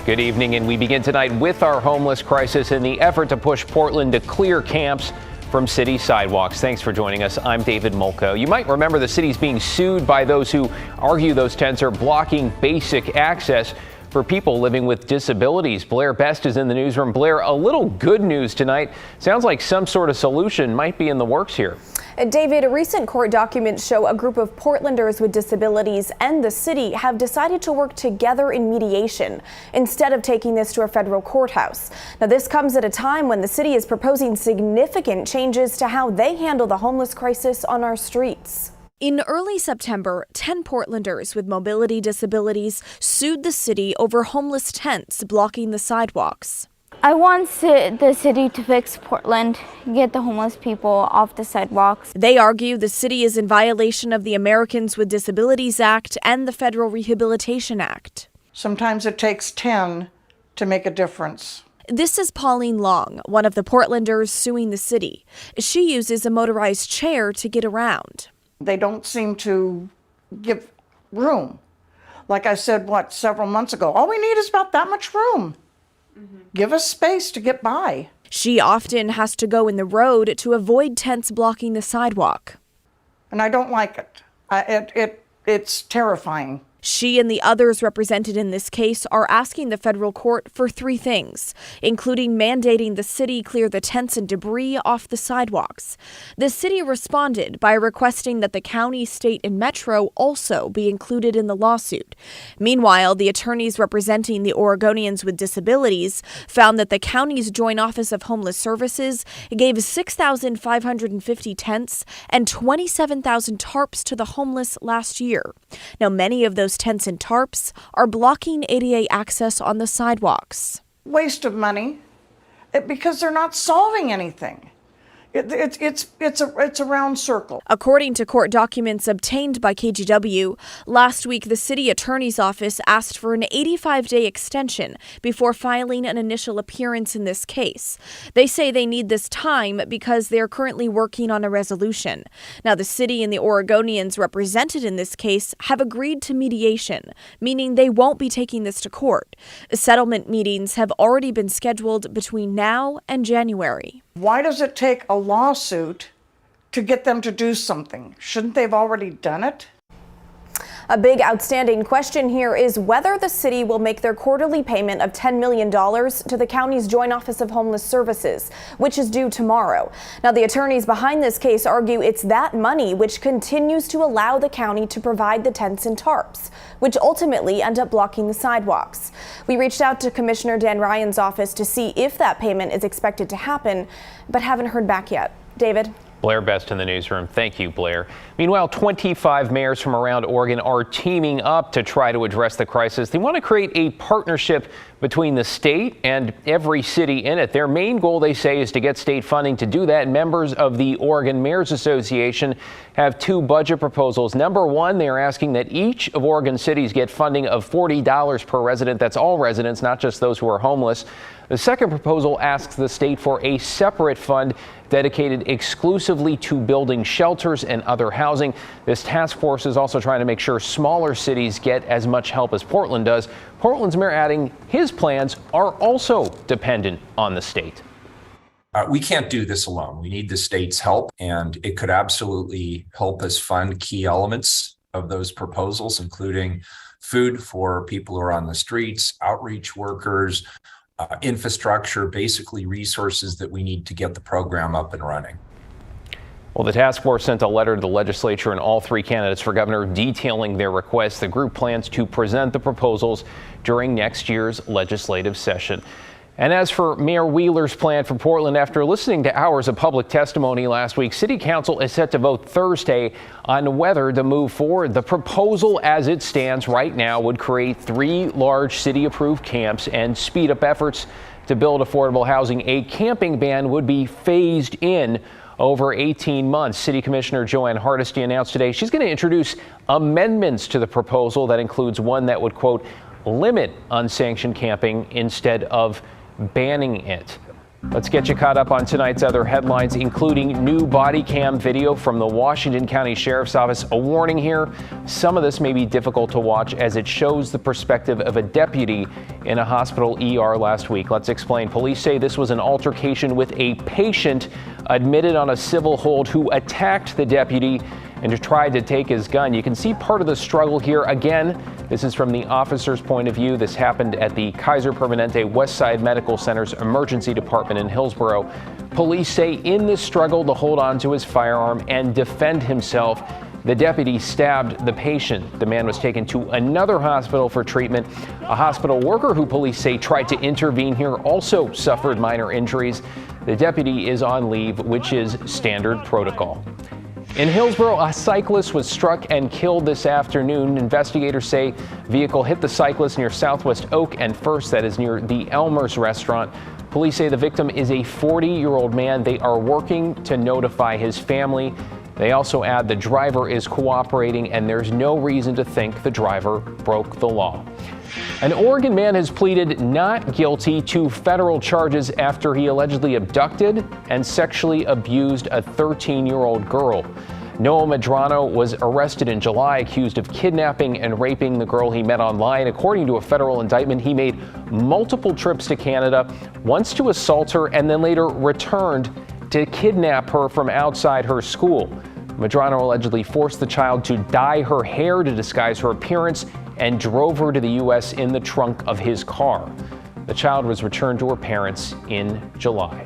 Good evening, and we begin tonight with our homeless crisis in the effort to push Portland to clear camps from city sidewalks. Thanks for joining us. I'm David Molko. You might remember the city's being sued by those who argue those tents are blocking basic access for people living with disabilities. Blair Best is in the newsroom. Blair, a little good news tonight. Sounds like some sort of solution might be in the works here. David, recent court documents show a group of Portlanders with disabilities and the city have decided to work together in mediation instead of taking this to a federal courthouse. Now, this comes at a time when the city is proposing significant changes to how they handle the homeless crisis on our streets. In early September, 10 Portlanders with mobility disabilities sued the city over homeless tents blocking the sidewalks. I want the city to fix Portland, get the homeless people off the sidewalks. They argue the city is in violation of the Americans with Disabilities Act and the Federal Rehabilitation Act. Sometimes it takes 10 to make a difference. This is Pauline Long, one of the Portlanders suing the city. She uses a motorized chair to get around. They don't seem to give room. Like I said, several months ago, all we need is about that much room. Give us space to get by. She often has to go in the road to avoid tents blocking the sidewalk. And I don't like it. It's terrifying. She and the others represented in this case are asking the federal court for 3 things, including mandating the city clear the tents and debris off the sidewalks. The city responded by requesting that the county, state, and metro also be included in the lawsuit. Meanwhile, the attorneys representing the Oregonians with disabilities found that the county's Joint Office of Homeless Services gave 6,550 tents and 27,000 tarps to the homeless last year. Now, many of those tents and tarps are blocking ADA access on the sidewalks. Waste of money, because they're not solving anything. It's a round circle. According to court documents obtained by KGW, last week the city attorney's office asked for an 85-day extension before filing an initial appearance in this case. They say they need this time because they are currently working on a resolution. Now, the city and the Oregonians represented in this case have agreed to mediation, meaning they won't be taking this to court. Settlement meetings have already been scheduled between now and January. Why does it take a lawsuit to get them to do something? Shouldn't they have already done it? A big outstanding question here is whether the city will make their quarterly payment of $10 million to the county's Joint Office of Homeless Services, which is due tomorrow. Now, the attorneys behind this case argue it's that money which continues to allow the county to provide the tents and tarps, which ultimately end up blocking the sidewalks. We reached out to Commissioner Dan Ryan's office to see if that payment is expected to happen, but haven't heard back yet. David? Blair Best in the newsroom. Thank you, Blair. Meanwhile, 25 mayors from around Oregon are teaming up to try to address the crisis. They want to create a partnership between the state and every city in it. Their main goal, they say, is to get state funding to do that. Members of the Oregon Mayors Association have 2 budget proposals. Number 1, they are asking that each of Oregon cities get funding of $40 per resident. That's all residents, not just those who are homeless. The second proposal asks the state for a separate fund dedicated exclusively to building shelters and other housing. This task force is also trying to make sure smaller cities get as much help as Portland does. Portland's mayor adding his plans are also dependent on the state. We can't do this alone. We need the state's help, and it could absolutely help us fund key elements of those proposals, including food for people who are on the streets, outreach workers, infrastructure, basically resources that we need to get the program up and running. Well, the task force sent a letter to the legislature and all 3 candidates for governor detailing their requests. The group plans to present the proposals during next year's legislative session. And as for Mayor Wheeler's plan for Portland, after listening to hours of public testimony last week, City Council is set to vote Thursday on whether to move forward. The proposal as it stands right now would create 3 large city-approved camps and speed up efforts to build affordable housing. A camping ban would be phased in over 18 months. City Commissioner Joanne Hardesty announced today she's going to introduce amendments to the proposal that includes one that would, quote, limit unsanctioned camping instead of banning it. Let's get you caught up on tonight's other headlines, including new body cam video from the Washington County Sheriff's Office. A warning here, some of this may be difficult to watch as it shows the perspective of a deputy in a hospital ER last week. Let's explain. Police say this was an altercation with a patient admitted on a civil hold who attacked the deputy and tried to take his gun. You can see part of the struggle here. Again, this is from the officer's point of view. This happened at the Kaiser Permanente Westside Medical Center's emergency department in Hillsborough. Police say in this struggle to hold on to his firearm and defend himself, the deputy stabbed the patient. The man was taken to another hospital for treatment. A hospital worker who police say tried to intervene here also suffered minor injuries. The deputy is on leave, which is standard protocol. In Hillsborough, a cyclist was struck and killed this afternoon. Investigators say vehicle hit the cyclist near Southwest Oak and First, that is near the Elmer's restaurant. Police say the victim is a 40-year-old man. They are working to notify his family. They also add the driver is cooperating and there's no reason to think the driver broke the law. An Oregon man has pleaded not guilty to federal charges after he allegedly abducted and sexually abused a 13-year-old girl. Noah Medrano was arrested in July, accused of kidnapping and raping the girl he met online. According to a federal indictment, he made multiple trips to Canada, once to assault her and then later returned to kidnap her from outside her school. Medrano allegedly forced the child to dye her hair to disguise her appearance and drove her to the U.S. in the trunk of his car. The child was returned to her parents in July.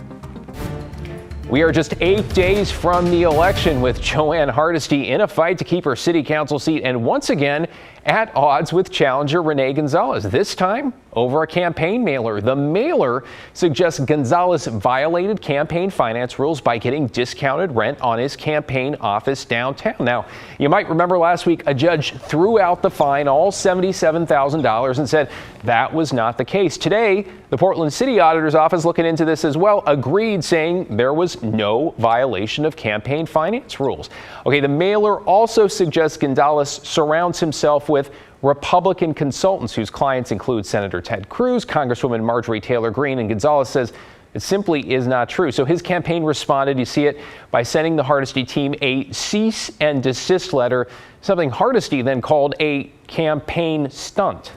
We are just 8 days from the election, with Joanne Hardesty in a fight to keep her city council seat and once again at odds with challenger Renee Gonzalez, this time over a campaign mailer. The mailer suggests Gonzalez violated campaign finance rules by getting discounted rent on his campaign office downtown. Now, you might remember last week a judge threw out the fine, all $77,000, and said that was not the case. Today, the Portland City Auditor's Office, looking into this as well, agreed, saying there was no violation of campaign finance rules. Okay, the mailer also suggests Gonzalez surrounds himself with Republican consultants whose clients include Senator Ted Cruz, Congresswoman Marjorie Taylor Greene, and Gonzalez says it simply is not true. So his campaign responded, you see it, by sending the Hardesty team a cease and desist letter, something Hardesty then called a campaign stunt.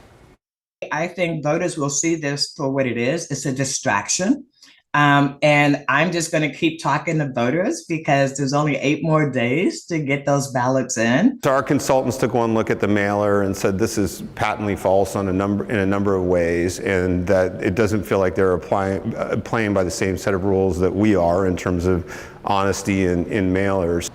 I think voters will see this for what it is. It's a distraction. And I'm just going to keep talking to voters because there's only 8 more days to get those ballots in. So our consultants took one look at the mailer and said this is patently false in a number of ways, and that it doesn't feel like they're playing by the same set of rules that we are in terms of honesty in mailers.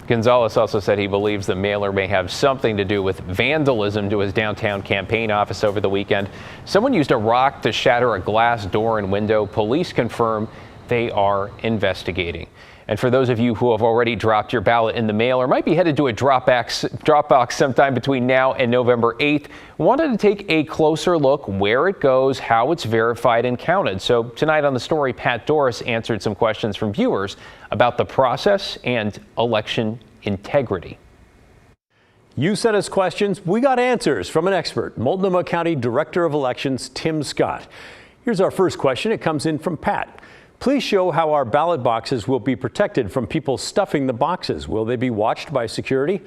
Gonzalez also said he believes the mailer may have something to do with vandalism to his downtown campaign office over the weekend. Someone used a rock to shatter a glass door and window. Police confirm they are investigating. And for those of you who have already dropped your ballot in the mail or might be headed to a Dropbox sometime between now and November 8th, wanted to take a closer look where it goes, how it's verified and counted. So tonight on The Story, Pat Doris answered some questions from viewers about the process and election integrity. You sent us questions, we got answers from an expert, Multnomah County Director of Elections, Tim Scott. Here's our first question. It comes in from Pat. Please show how our ballot boxes will be protected from people stuffing the boxes. Will they be watched by security?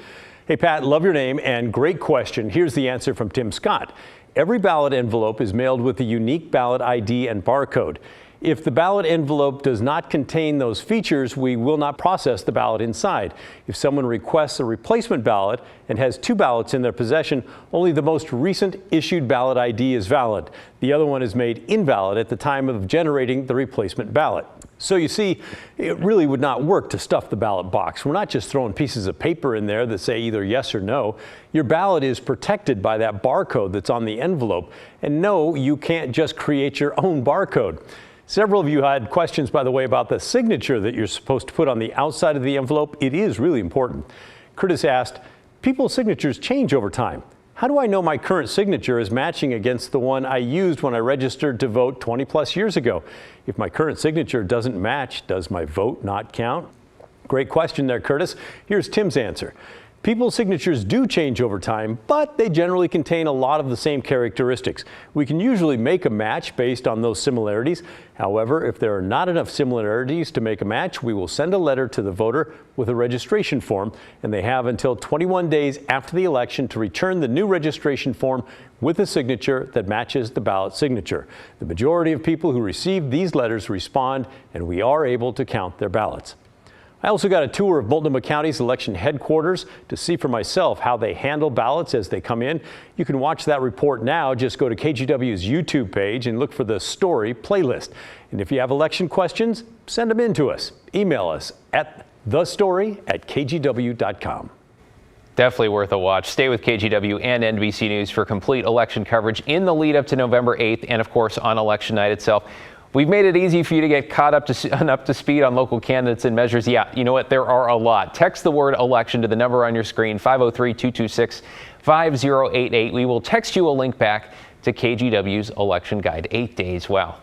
Hey, Pat, love your name and great question. Here's the answer from Tim Scott. Every ballot envelope is mailed with a unique ballot ID and barcode. If the ballot envelope does not contain those features, we will not process the ballot inside. If someone requests a replacement ballot and has 2 ballots in their possession, only the most recent issued ballot ID is valid. The other one is made invalid at the time of generating the replacement ballot. So you see, it really would not work to stuff the ballot box. We're not just throwing pieces of paper in there that say either yes or no. Your ballot is protected by that barcode that's on the envelope. And no, you can't just create your own barcode. Several of you had questions, by the way, about the signature that you're supposed to put on the outside of the envelope. It is really important. Curtis asked, people's signatures change over time. How do I know my current signature is matching against the one I used when I registered to vote 20 plus years ago? If my current signature doesn't match, does my vote not count? Great question there, Curtis. Here's Tim's answer. People's signatures do change over time, but they generally contain a lot of the same characteristics. We can usually make a match based on those similarities. However, if there are not enough similarities to make a match, we will send a letter to the voter with a registration form, and they have until 21 days after the election to return the new registration form with a signature that matches the ballot signature. The majority of people who receive these letters respond, and we are able to count their ballots. I also got a tour of Multnomah County's election headquarters to see for myself how they handle ballots as they come in. You can watch that report now. Just go to KGW's YouTube page and look for the story playlist. And if you have election questions, send them in to us. Email us at thestory@kgw.com. Definitely worth a watch. Stay with KGW and NBC News for complete election coverage in the lead up to November 8th and, of course, on election night itself. We've made it easy for you to get caught up to speed on local candidates and measures. Yeah, you know what? There are a lot. Text the word election to the number on your screen, 503-226-5088. We will text you a link back to KGW's election guide. 8 days. Wow.